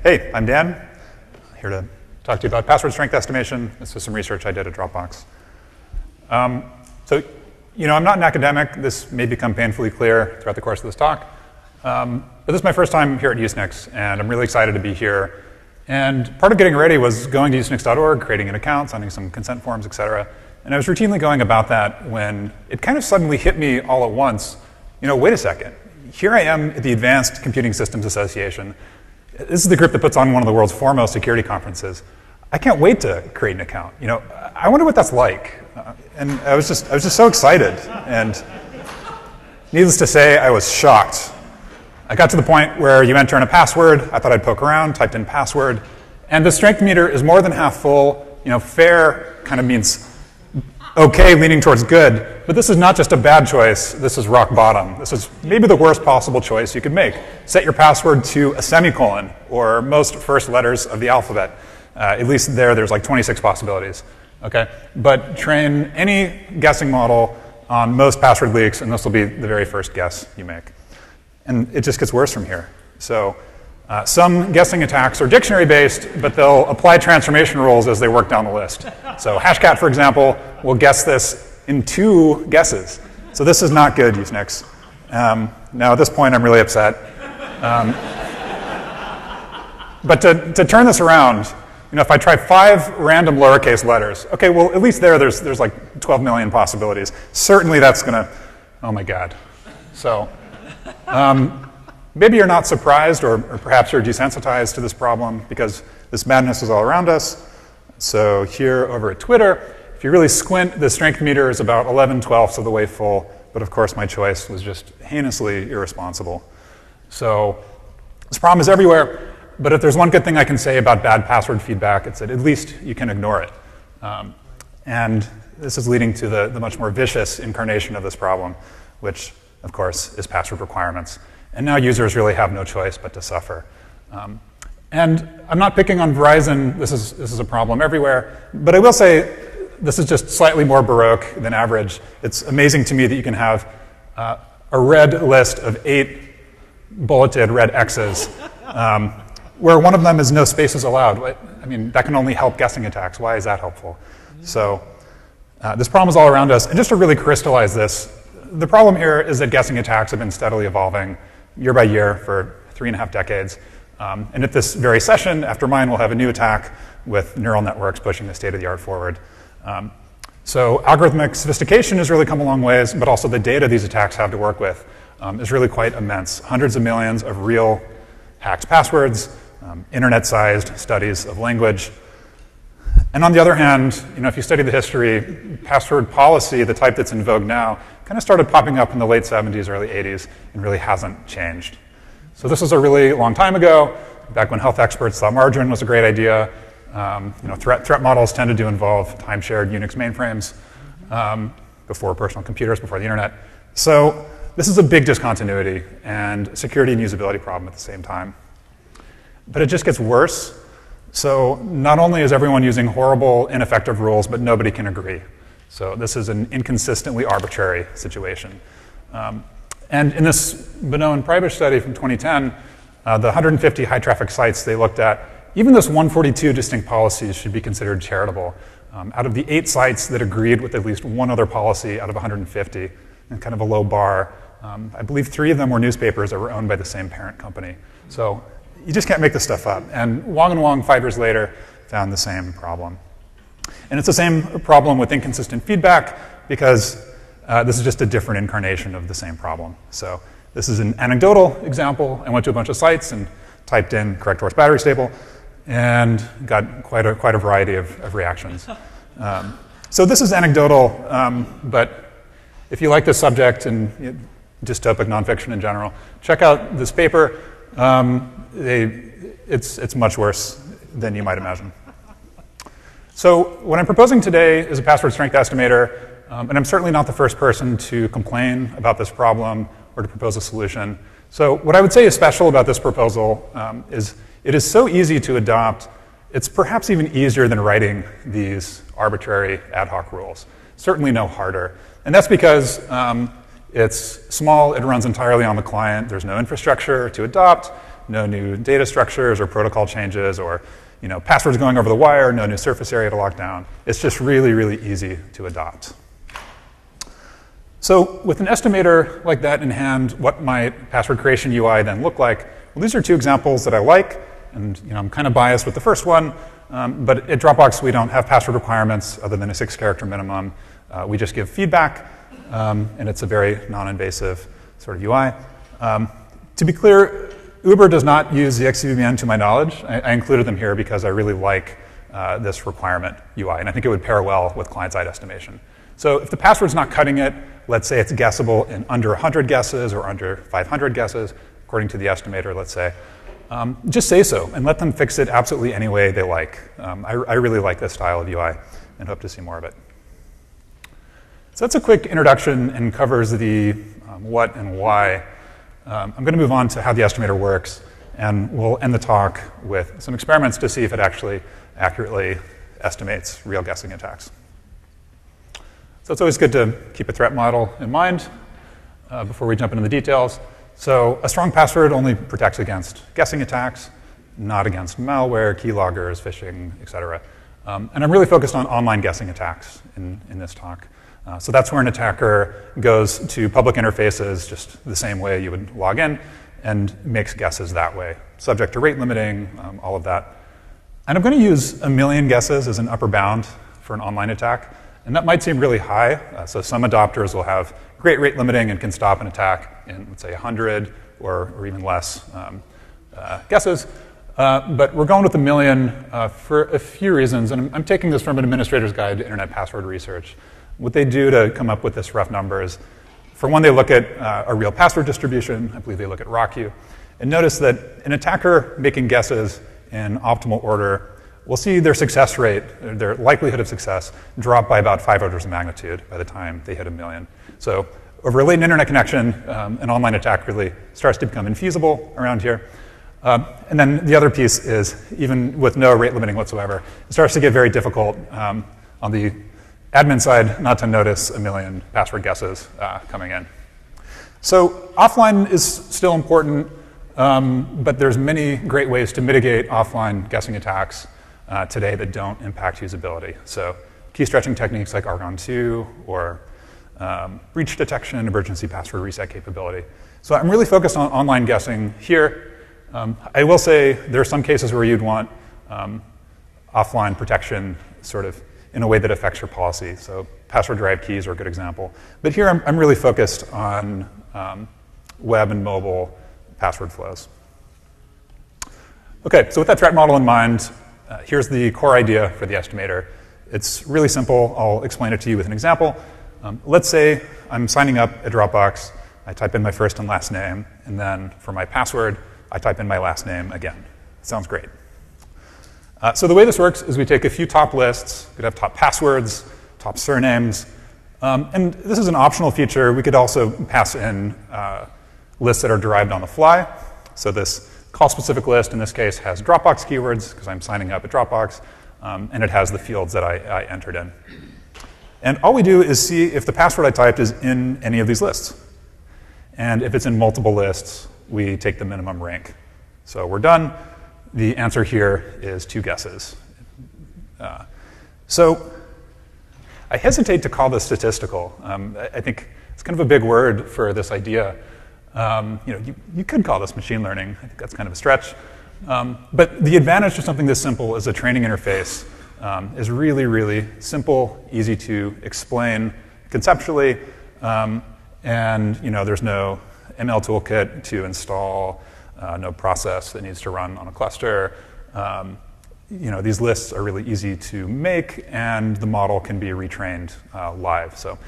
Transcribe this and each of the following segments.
Hey, I'm Dan, here to talk to you about password strength estimation. This is some research I did at Dropbox. I'm not an academic. This may become painfully clear throughout the course of this talk. But this is my first time here at Usenix, and I'm really excited to be here. And part of getting ready was going to usenix.org, creating an account, signing some consent forms, et cetera. And I was routinely going about that when it kind of suddenly hit me all at once, wait a second. Here I am at the Advanced Computing Systems Association. This is the group that puts on one of the world's foremost security conferences. I can't wait to create an account. I wonder what that's like. And I was just so excited. And needless to say, I was shocked. I got to the point where you enter in a password. I thought I'd poke around, typed in password. And the strength meter is more than half full. Fair kind of means okay, leaning towards good. But this is not just a bad choice. This is rock bottom. This is maybe the worst possible choice you could make. Set your password to a semicolon, or most first letters of the alphabet. At least there's like 26 possibilities. Okay? But train any guessing model on most password leaks, and this will be the very first guess you make. And it just gets worse from here. So some guessing attacks are dictionary-based, but they'll apply transformation rules as they work down the list. So Hashcat, for example, will guess this in 2 guesses. So this is not good, Usenix. Now, at this point, I'm really upset. But to turn this around, if I try 5 random lowercase letters, okay, well, at least there's like 12 million possibilities. Certainly that's going to, oh my God. So maybe you're not surprised, or perhaps you're desensitized to this problem because this madness is all around us. So here over at Twitter, if you really squint, the strength meter is about 11/12 of the way full. But of course, my choice was just heinously irresponsible. So this problem is everywhere. But if there's one good thing I can say about bad password feedback, it's that at least you can ignore it. And this is leading to the much more vicious incarnation of this problem, which, of course, is password requirements. And now users really have no choice but to suffer. And I'm not picking on Verizon. This is a problem everywhere. But I will say this is just slightly more baroque than average. It's amazing to me that you can have a red list of 8 bulleted red X's, where one of them is no spaces allowed. I mean, that can only help guessing attacks. Why is that helpful? So this problem is all around us. And just to really crystallize this, the problem here is that guessing attacks have been steadily evolving year by year for 3.5 decades. And at this very session, after mine, we'll have a new attack with neural networks pushing the state-of-the-art forward. So algorithmic sophistication has really come a long ways, but also the data these attacks have to work with is really quite immense. Hundreds of millions of real hacked passwords, internet-sized studies of language. And on the other hand, if you study the history, password policy, the type that's in vogue now, kind of started popping up in the late 70s, early 80s, and really hasn't changed. So this was a really long time ago, back when health experts thought margarine was a great idea. Threat models tended to involve time-shared Unix mainframes before personal computers, before the internet. So this is a big discontinuity and security and usability problem at the same time. But it just gets worse. So not only is everyone using horrible, ineffective rules, but nobody can agree. So this is an inconsistently arbitrary situation. And in this Bonneau and Preibisch study from 2010, the 150 high-traffic sites they looked at, even those 142 distinct policies should be considered charitable. Out of the 8 sites that agreed with at least one other policy out of 150, and kind of a low bar, I believe 3 of them were newspapers that were owned by the same parent company. So you just can't make this stuff up. And Wang and Wang, 5 years later, found the same problem. And it's the same problem with inconsistent feedback, because this is just a different incarnation of the same problem. So this is an anecdotal example. I went to a bunch of sites and typed in correct horse battery stable, and got quite a variety of reactions. So this is anecdotal, but if you like this subject and dystopic nonfiction in general, check out this paper. It's much worse than you might imagine. So what I'm proposing today is a password strength estimator, and I'm certainly not the first person to complain about this problem or to propose a solution. So what I would say is special about this proposal is it is so easy to adopt, it's perhaps even easier than writing these arbitrary ad hoc rules. Certainly no harder. And that's because it's small, it runs entirely on the client, there's no infrastructure to adopt, no new data structures or protocol changes, or passwords going over the wire, no new surface area to lock down. It's just really, really easy to adopt. So with an estimator like that in hand, what might password creation UI then look like? Well, these are two examples that I like, and I'm kind of biased with the first one, but at Dropbox we don't have password requirements other than a 6-character minimum. We just give feedback, and it's a very non-invasive sort of UI. To be clear, Uber does not use zxcvbn to my knowledge. I included them here because I really like this requirement UI, and I think it would pair well with client-side estimation. So if the password's not cutting it, let's say it's guessable in under 100 guesses or under 500 guesses, according to the estimator, let's say, just say so and let them fix it absolutely any way they like. I really like this style of UI and hope to see more of it. So that's a quick introduction and covers the what and why. I'm going to move on to how the estimator works, and we'll end the talk with some experiments to see if it actually accurately estimates real guessing attacks. So it's always good to keep a threat model in mind before we jump into the details. So a strong password only protects against guessing attacks, not against malware, keyloggers, phishing, et cetera. And I'm really focused on online guessing attacks in this talk. So that's where an attacker goes to public interfaces just the same way you would log in and makes guesses that way, subject to rate limiting, all of that. And I'm going to use 1 million guesses as an upper bound for an online attack. And that might seem really high. So some adopters will have great rate limiting and can stop an attack in, let's say, 100 or even less guesses. But we're going with 1 million for a few reasons. And I'm taking this from an administrator's guide to internet password research. What they do to come up with this rough number is, for one, they look at a real password distribution. I believe they look at RockU. And notice that an attacker making guesses in optimal order will see their success rate, their likelihood of success, drop by about 5 orders of magnitude by the time they hit 1 million. So over a latent internet connection, an online attack really starts to become infeasible around here. And then the other piece is, even with no rate limiting whatsoever, it starts to get very difficult on the admin side not to notice 1 million password guesses coming in. So offline is still important, but there's many great ways to mitigate offline guessing attacks today that don't impact usability. So key stretching techniques like Argon 2 or breach detection, emergency password reset capability. So I'm really focused on online guessing here. I will say there are some cases where you'd want offline protection sort of in a way that affects your policy. So password-derived keys are a good example. But here I'm really focused on web and mobile password flows. Okay, so with that threat model in mind, here's the core idea for the estimator. It's really simple. I'll explain it to you with an example. Let's say I'm signing up at Dropbox. I type in my first and last name, and then for my password, I type in my last name again. Sounds great. So the way this works is we take a few top lists. We could have top passwords, top surnames. And this is an optional feature. We could also pass in lists that are derived on the fly. So this call-specific list, in this case, has Dropbox keywords, because I'm signing up at Dropbox, and it has the fields that I entered in. And all we do is see if the password I typed is in any of these lists. And if it's in multiple lists, we take the minimum rank. So we're done. The answer here is 2 guesses. So I hesitate to call this statistical. I think it's kind of a big word for this idea. You could call this machine learning. I think that's kind of a stretch. But the advantage to something this simple as a training interface is really, really simple, easy to explain conceptually, and there's no ML toolkit to install, no process that needs to run on a cluster. These lists are really easy to make, and the model can be retrained live. So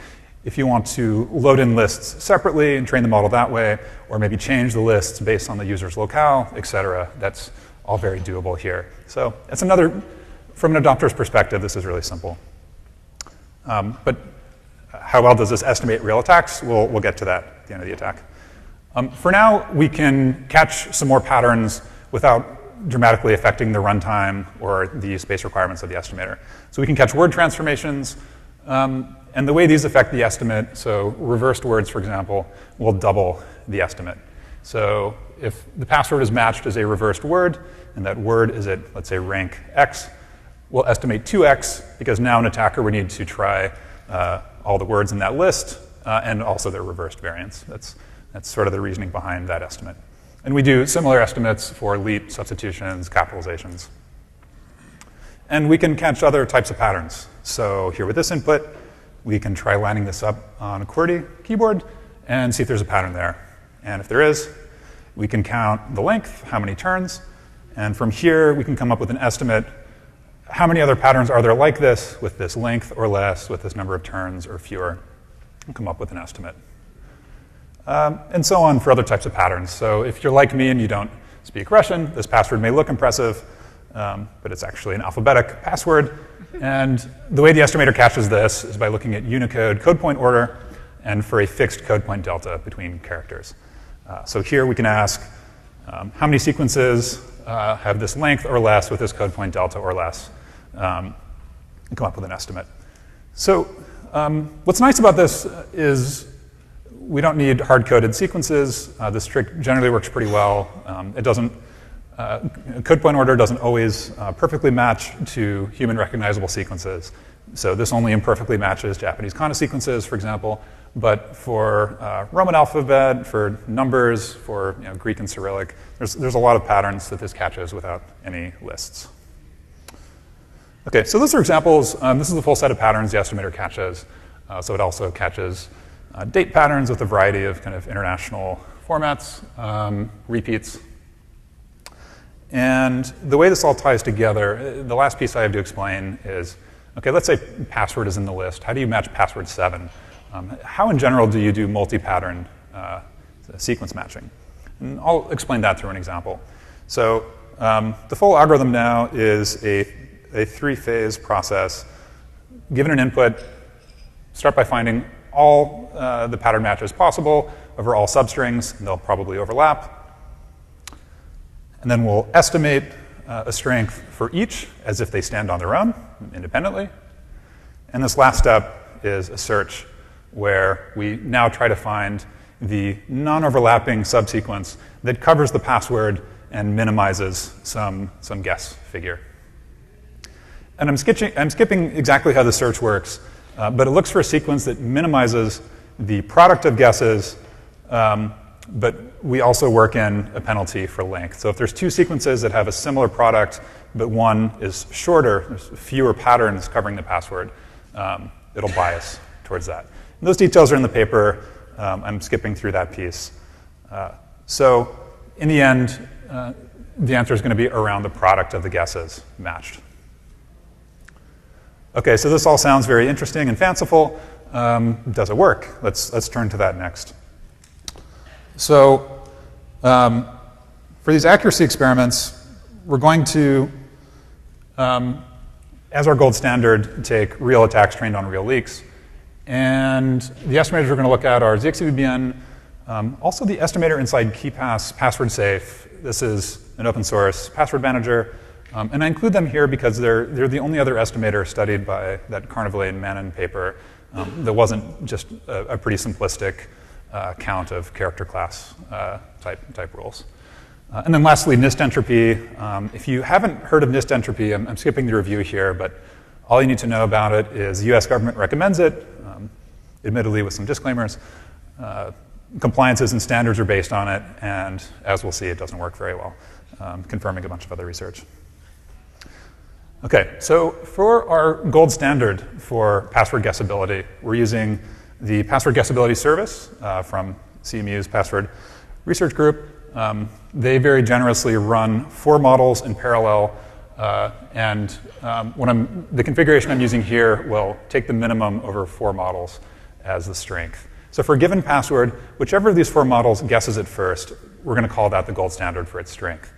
if you want to load in lists separately and train the model that way, or maybe change the lists based on the user's locale, et cetera, that's all very doable here. So it's another, from an adopter's perspective, this is really simple. But how well does this estimate real attacks? We'll get to that at the end of the attack. For now, we can catch some more patterns without dramatically affecting the runtime or the space requirements of the estimator. So we can catch word transformations, and the way these affect the estimate, so reversed words, for example, will double the estimate. So if the password is matched as a reversed word, and that word is at, let's say, rank X, we'll estimate 2X, because now an attacker would need to try all the words in that list, and also their reversed variants. That's sort of the reasoning behind that estimate. And we do similar estimates for leap, substitutions, capitalizations. And we can catch other types of patterns. So here with this input, we can try lining this up on a QWERTY keyboard and see if there's a pattern there. And if there is, we can count the length, how many turns, and from here we can come up with an estimate. How many other patterns are there like this, with this length or less, with this number of turns or fewer, and come up with an estimate. And so on for other types of patterns. So if you're like me and you don't speak Russian, this password may look impressive, but it's actually an alphabetic password. And the way the estimator catches this is by looking at Unicode code point order and for a fixed code point delta between characters. So here we can ask how many sequences have this length or less with this code point delta or less, and come up with an estimate. So what's nice about this is we don't need hard-coded sequences. This trick generally works pretty well. It doesn't, code point order doesn't always perfectly match to human recognizable sequences. So this only imperfectly matches Japanese kana sequences, for example. But for Roman alphabet, for numbers, for Greek and Cyrillic, there's a lot of patterns that this catches without any lists. Okay, so those are examples. This is a full set of patterns the estimator catches. So it also catches date patterns with a variety of kind of international formats, repeats. And the way this all ties together, the last piece I have to explain is, okay, let's say password is in the list. How do you match password 7? How in general do you do multi-pattern sequence matching? And I'll explain that through an example. So the full algorithm now is a three-phase process. Given an input, start by finding all the pattern matches possible over all substrings, and they'll probably overlap. And then we'll estimate a strength for each as if they stand on their own, independently. And this last step is a search, where we now try to find the non-overlapping subsequence that covers the password and minimizes some guess figure. And I'm skipping exactly how the search works, but it looks for a sequence that minimizes the product of guesses, but we also work in a penalty for length. So if there's two sequences that have a similar product, but one is shorter, there's fewer patterns covering the password, it'll bias towards that. And those details are in the paper. I'm skipping through that piece. So in the end, the answer is going to be around the product of the guesses matched. Okay, so this all sounds very interesting and fanciful. Does it work? Let's turn to that next. So for these accuracy experiments, we're going to, as our gold standard, take real attacks trained on real leaks. And the estimators we're going to look at are zxcvbn, also the estimator inside KeePass, password safe. This is an open source password manager. And I include them here because they're the only other estimator studied by that Carnevale and Manon paper that wasn't just a pretty simplistic count of character class type rules. And then lastly, NIST entropy. If you haven't heard of NIST entropy, I'm skipping the review here, but all you need to know about it is the US government recommends it, admittedly with some disclaimers. Compliances and standards are based on it, and as we'll see, it doesn't work very well, confirming a bunch of other research. Okay, so for our gold standard for password guessability, we're using the password guessability service from CMU's password research group. They very generously run 4 models in parallel, and the configuration I'm using here will take the minimum over 4 models as the strength. So for a given password, whichever of these 4 models guesses it first, we're going to call that the gold standard for its strength.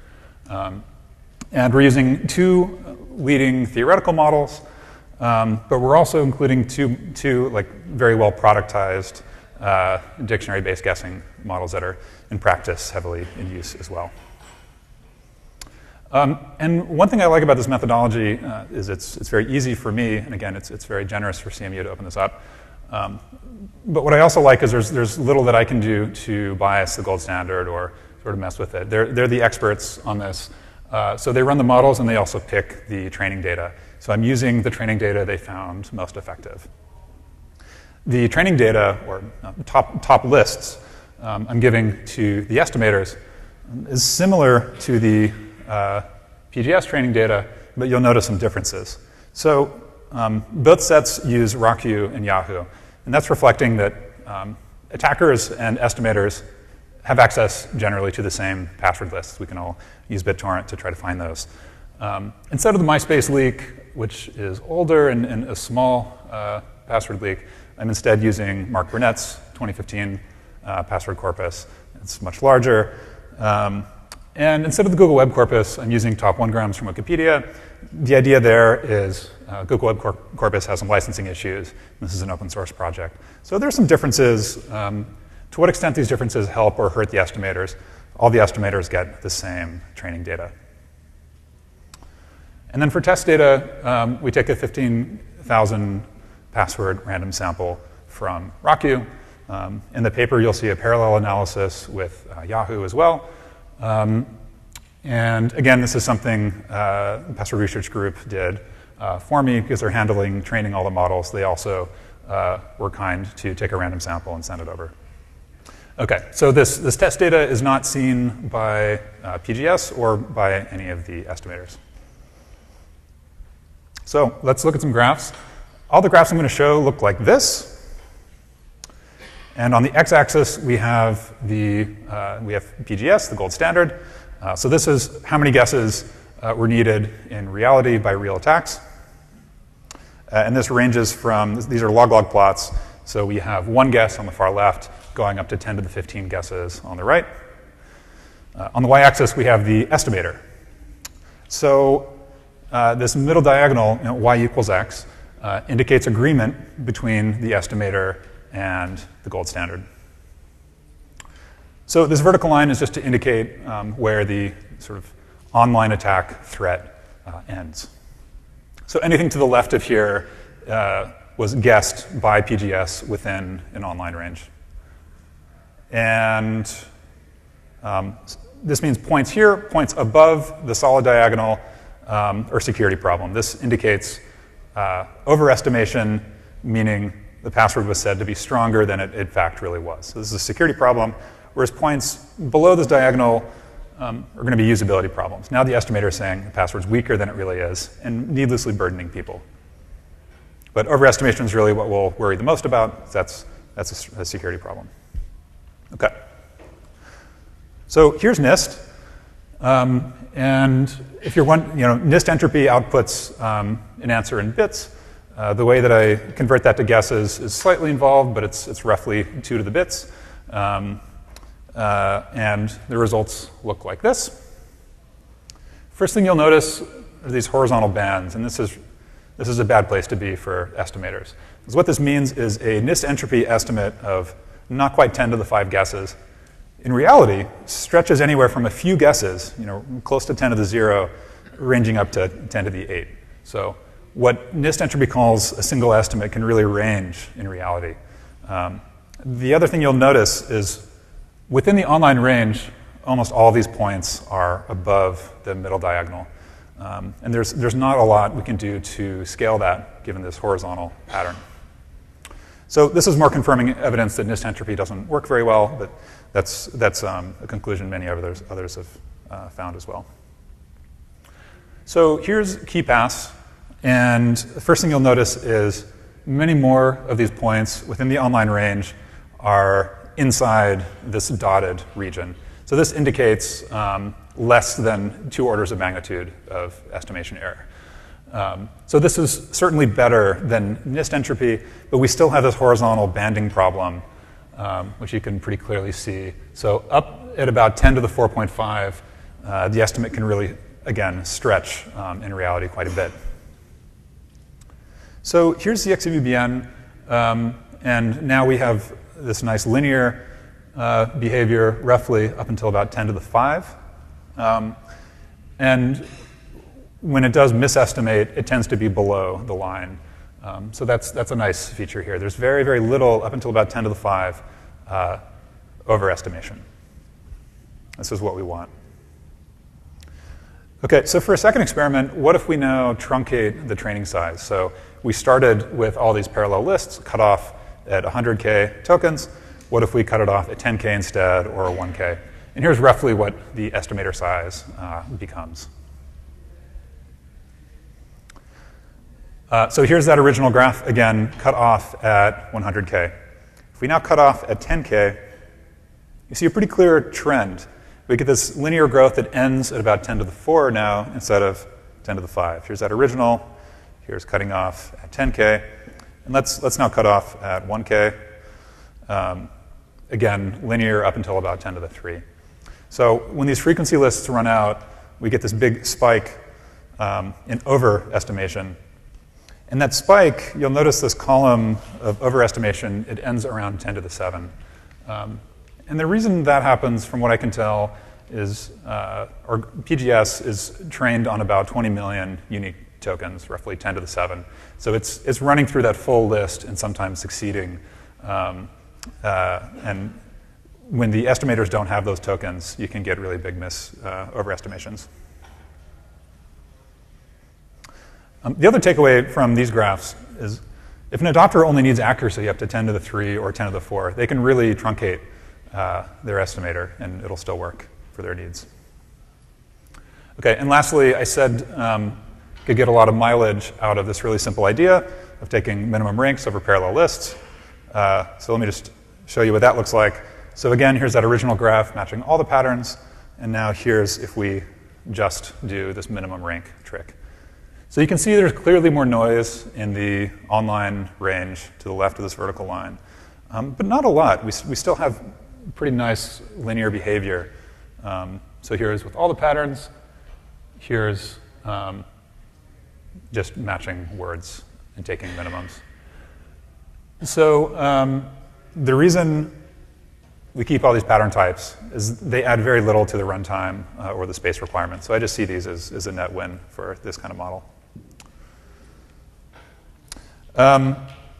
And we're using 2 leading theoretical models, but we're also including two like very well productized dictionary-based guessing models that are in practice heavily in use as well. And one thing I like about this methodology is it's very easy for me, and again, it's very generous for CMU to open this up. But what I also like is there's little that I can do to bias the gold standard or sort of mess with it. They're the experts on this. So they run the models and they also pick the training data. So I'm using the training data they found most effective. The training data, or top lists, I'm giving to the estimators is similar to the PGS training data, but you'll notice some differences. So both sets use RockU and Yahoo, and that's reflecting that attackers and estimators have access generally to the same password lists. We can all use BitTorrent to try to find those. Instead of the MySpace leak, which is older and a small password leak, I'm instead using Mark Burnett's 2015 password corpus. It's much larger. And instead of the Google Web Corpus, I'm using top 1 grams from Wikipedia. The idea there is Google Web Corpus has some licensing issues. This is an open source project. So there's some differences. To what extent these differences help or hurt the estimators? All the estimators get the same training data. And then for test data, we take a 15,000 password random sample from RockU. In the paper, you'll see a parallel analysis with Yahoo as well. And again, this is something the Password Research Group did for me because they're handling training all the models. They also were kind to take a random sample and send it over. Okay, so this test data is not seen by PGS or by any of the estimators. So let's look at some graphs. All the graphs I'm going to show look like this. And on the x-axis, we have PGS, the gold standard. So this is how many guesses were needed in reality by real attacks. And this ranges from, these are log-log plots. So we have 1 guess on the far left, going up to 10 to the 15 guesses on the right. On the y-axis, we have the estimator. So this middle diagonal, y equals x, indicates agreement between the estimator and the gold standard. So this vertical line is just to indicate where the sort of online attack threat ends. So anything to the left of here was guessed by PGS within an online range. And this means points here, points above the solid diagonal, or security problem. This indicates overestimation, meaning the password was said to be stronger than it in fact really was. So this is a security problem, whereas points below this diagonal are going to be usability problems. Now the estimator is saying the password's weaker than it really is and needlessly burdening people. But overestimation is really what we'll worry the most about. That's a security problem. Okay. So here's NIST. And if you're NIST entropy outputs an answer in bits. The way that I convert that to guesses is slightly involved, but it's roughly 2 to the bits. And the results look like this. First thing you'll notice are these horizontal bands, and this is a bad place to be for estimators. Because what this means is a NIST entropy estimate of not quite 10 to the 5 guesses. In reality, stretches anywhere from a few guesses, close to 10 to the 0, ranging up to 10 to the 8. So what NIST entropy calls a single estimate can really range in reality. The other thing you'll notice is within the online range, almost all these points are above the middle diagonal. And there's not a lot we can do to scale that given this horizontal pattern. So this is more confirming evidence that NIST entropy doesn't work very well, but that's a conclusion many others have found as well. So here's KeyPass. And the first thing you'll notice is many more of these points within the online range are inside this dotted region. So this indicates less than 2 orders of magnitude of estimation error. So this is certainly better than NIST entropy, but we still have this horizontal banding problem, which you can pretty clearly see. So up at about 10 to the 4.5, the estimate can really, again, stretch in reality quite a bit. So here's the zxcvbn, and now we have this nice linear behavior roughly up until about 10 to the 5. And when it does misestimate, it tends to be below the line So that's a nice feature here. There's very, very little, up until about 10 to the 5, overestimation. This is what we want. OK, so for a second experiment, what if we now truncate the training size? So we started with all these parallel lists, cut off at 100K tokens. What if we cut it off at 10K instead, or 1K? And here's roughly what the estimator size becomes. So here's that original graph, again, cut off at 100K. If we now cut off at 10K, you see a pretty clear trend. We get this linear growth that ends at about 10 to the 4 now instead of 10 to the 5. Here's that original. Here's cutting off at 10K. And let's now cut off at 1K. Again, linear up until about 10 to the 3. So when these frequency lists run out, we get this big spike in overestimation. And that spike, you'll notice this column of overestimation, it ends around 10 to the 7. And the reason that happens, from what I can tell, is our PGS is trained on about 20 million unique tokens, roughly 10 to the 7. So it's running through that full list and sometimes succeeding. And when the estimators don't have those tokens, you can get really big overestimations. The other takeaway from these graphs is if an adopter only needs accuracy up to 10 to the 3 or 10 to the 4, they can really truncate their estimator, and it'll still work for their needs. OK, and lastly, I said could get a lot of mileage out of this really simple idea of taking minimum ranks over parallel lists. So let me just show you what that looks like. So again, here's that original graph matching all the patterns. And now here's if we just do this minimum rank trick. So you can see there's clearly more noise in the online range to the left of this vertical line. But not a lot. We still have pretty nice linear behavior. So here's with all the patterns. Here's just matching words and taking minimums. So the reason we keep all these pattern types is they add very little to the runtime or the space requirements. So I just see these as a net win for this kind of model. I'm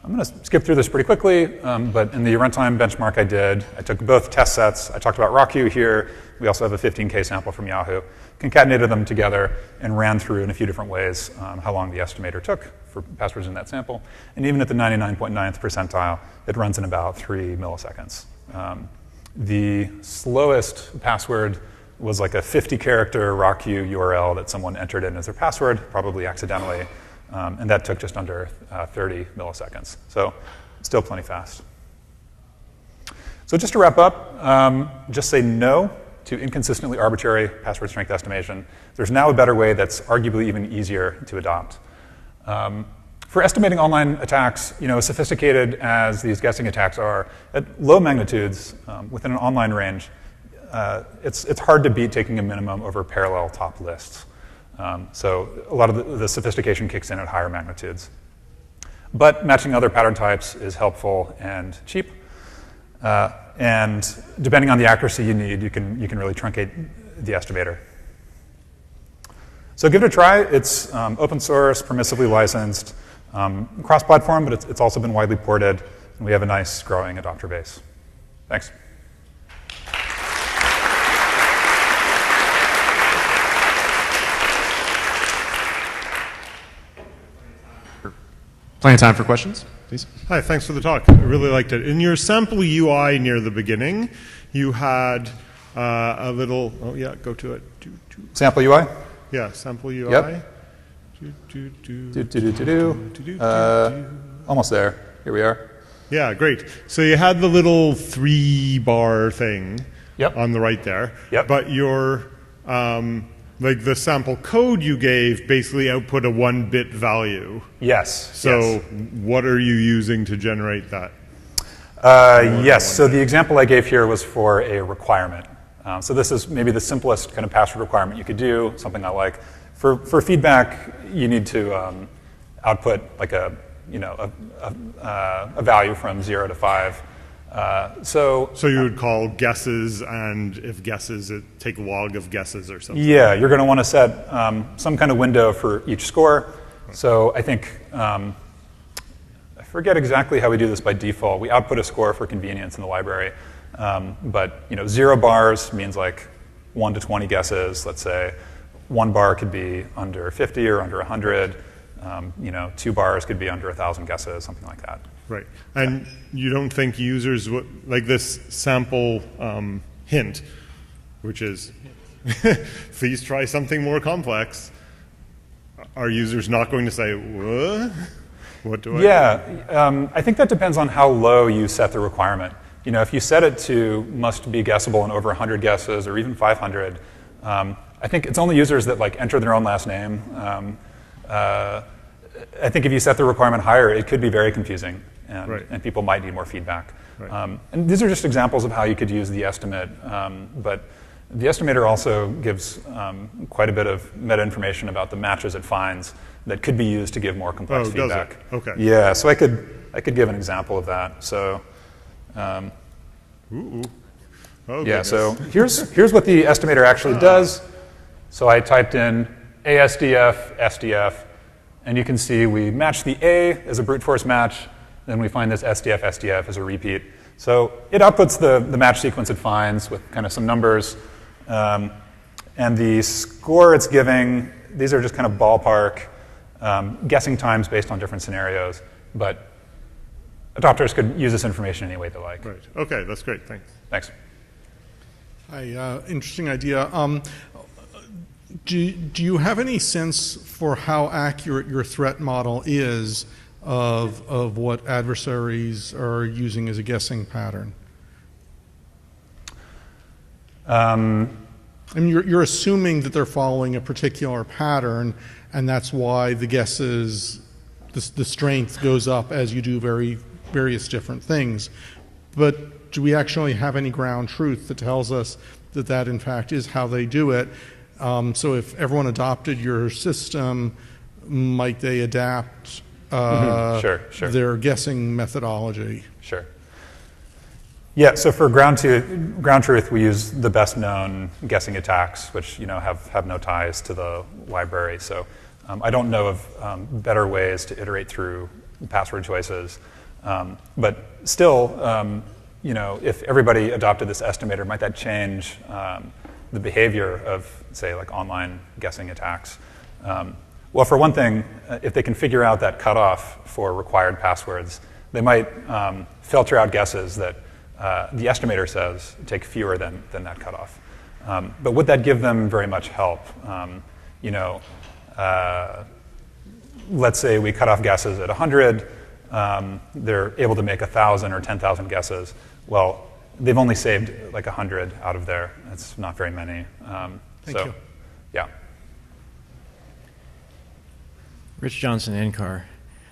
going to skip through this pretty quickly, but in the runtime benchmark I did, I took both test sets. I talked about RockU here. We also have a 15K sample from Yahoo. Concatenated them together and ran through in a few different ways how long the estimator took for passwords in that sample. And even at the 99.9th percentile, it runs in about 3 milliseconds. The slowest password was like a 50-character RockU URL that someone entered in as their password, probably accidentally. And that took just under 30 milliseconds. So still plenty fast. So just to wrap up, just say no to inconsistently arbitrary password strength estimation. There's now a better way that's arguably even easier to adopt. For estimating online attacks, as sophisticated as these guessing attacks are, at low magnitudes within an online range, it's hard to beat taking a minimum over parallel top lists. So a lot of the sophistication kicks in at higher magnitudes. But matching other pattern types is helpful and cheap. And depending on the accuracy you need, you can really truncate the estimator. So give it a try. It's open source, permissively licensed, cross-platform, but it's also been widely ported. And we have a nice growing adopter base. Thanks. Plenty of time for questions, please. Hi, thanks for the talk. I really liked it. In your sample UI near the beginning, you had a little, oh yeah, go to it. Sample UI? Yeah, sample UI. Yep. Almost there. Here we are. Yeah, great. So you had the little 3-bar thing Yep. on the right there. Yep. But your, like the sample code you gave basically output a 1-bit value. Yes. So yes. what are you using to generate that? Yes, so the example I gave here was for a requirement. So this is maybe the simplest kind of password requirement you could do, something I like. For feedback, you need to output like a value from 0 to 5. So you would call guesses, and if guesses, take log of guesses or something. Yeah, you're going to want to set some kind of window for each score. So I think forget exactly how we do this by default. We output a score for convenience in the library. But 0 bars means like 1 to 20 guesses, let's say. 1 bar could be under 50 or under 100. 2 bars could be under 1,000 guesses, something like that. Right. And you don't think users would, like this sample hint, which is, please try something more complex. Are users not going to say, what? What do I do? Yeah, I think that depends on how low you set the requirement. If you set it to must be guessable in over 100 guesses or even 500, I think it's only users that enter their own last name. I think if you set the requirement higher, it could be very confusing, and people might need more feedback. Right. And these are just examples of how you could use the estimate, but the estimator also gives quite a bit of meta information about the matches it finds that could be used to give more complex feedback. Does it? Okay. Yeah, so I could give an example of that. So, Oh, yeah. goodness. So here's what the estimator actually does. So I typed in ASDF, SDF, and you can see we match the A as a brute force match, then we find this SDF, SDF as a repeat. So it outputs the match sequence it finds with kind of some numbers. And the score it's giving, these are just kind of ballpark guessing times based on different scenarios. But adopters could use this information any way they like. Right. Okay, that's great. Thanks. Thanks. Hi, interesting idea. Do you have any sense for how accurate your threat model is of what adversaries are using as a guessing pattern? I mean, you're assuming that they're following a particular pattern, and that's why the guesses, the strength goes up as you do various different things. But do we actually have any ground truth that tells us that that in fact is how they do it? So if everyone adopted your system, might they adapt Sure. their guessing methodology? Sure. Yeah, so for ground truth, we use the best known guessing attacks, which have no ties to the library. So I don't know of better ways to iterate through password choices. But still, if everybody adopted this estimator, might that change the behavior of, say, online guessing attacks? Well, for one thing, if they can figure out that cutoff for required passwords, they might filter out guesses that the estimator says take fewer than that cutoff. But would that give them very much help? Let's say we cut off guesses at 100. They're able to make 1,000 or 10,000 guesses. Well, they've only saved 100 out of there. That's not very many. Thank you. Yeah. Rich Johnson, NCAR.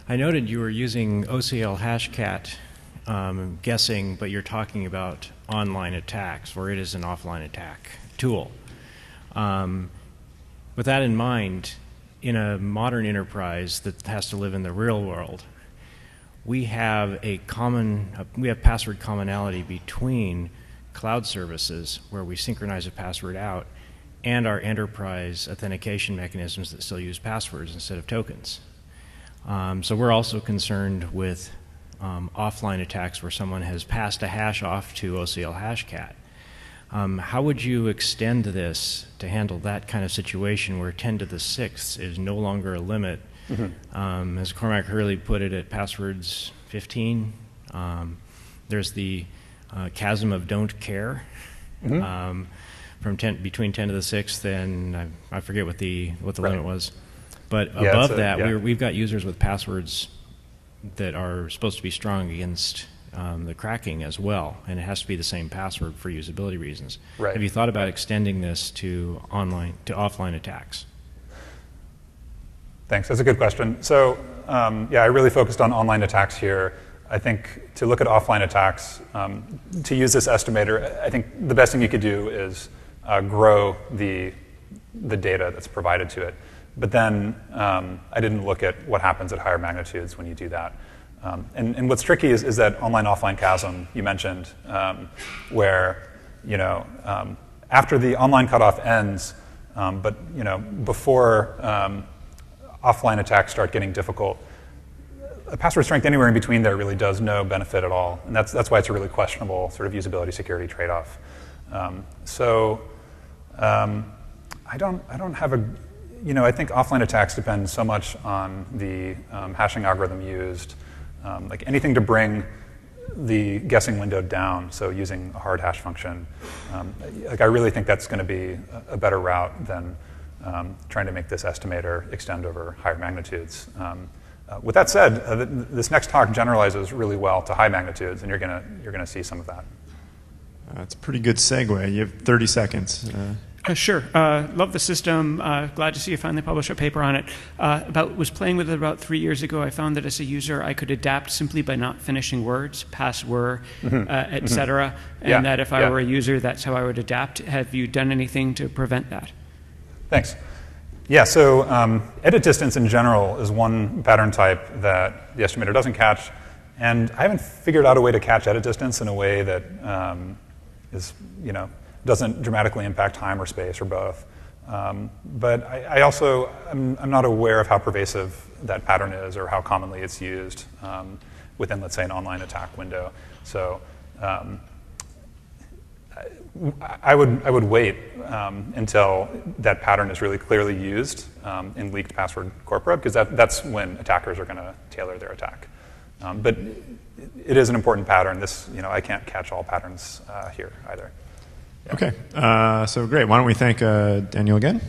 I noted you were using OCL hashcat guessing, but you're talking about online attacks, where it is an offline attack tool. With that in mind, in a modern enterprise that has to live in the real world, we have password commonality between cloud services where we synchronize a password out and our enterprise authentication mechanisms that still use passwords instead of tokens. So we're also concerned with offline attacks where someone has passed a hash off to OCL hashcat. How would you extend this to handle that kind of situation where 10 to the 6th is no longer a limit? Mm-hmm. As Cormac Hurley put it at passwords 15, there's the chasm of don't care. Mm-hmm. Between 10 to the 6th and I forget what the limit was. But above that, we've got users with passwords that are supposed to be strong against the cracking as well, and it has to be the same password for usability reasons. Right. Have you thought about extending this to offline attacks? Thanks. That's a good question. So I really focused on online attacks here. I think to look at offline attacks, to use this estimator, I think the best thing you could do is grow the data that's provided to it. But then I didn't look at what happens at higher magnitudes when you do that. And what's tricky is that online-offline chasm you mentioned, where after the online cutoff ends, but before offline attacks start getting difficult, a password strength anywhere in between there really does no benefit at all, and that's why it's a really questionable sort of usability security trade-off. I don't have a, I think offline attacks depend so much on the hashing algorithm used, like anything to bring the guessing window down, so using a hard hash function. Like I really think that's going to be a better route than trying to make this estimator extend over higher magnitudes. With that said, this next talk generalizes really well to high magnitudes, and you're gonna see some of that. That's a pretty good segue. You have 30 seconds. Sure. Love the system. Glad to see you finally publish a paper on it. Was playing with it about 3 years ago. I found that as a user, I could adapt simply by not finishing words, pass were, et cetera. And that if I were a user, that's how I would adapt. Have you done anything to prevent that? Thanks. Yeah, so edit distance in general is one pattern type that the estimator doesn't catch. And I haven't figured out a way to catch edit distance in a way that is, doesn't dramatically impact time or space or both. But I also, I'm not aware of how pervasive that pattern is or how commonly it's used within, let's say, an online attack window. So I would wait until that pattern is really clearly used in leaked password corpora, because that's when attackers are going to tailor their attack. But it is an important pattern. This, I can't catch all patterns here either. Okay, so great. Why don't we thank Daniel again?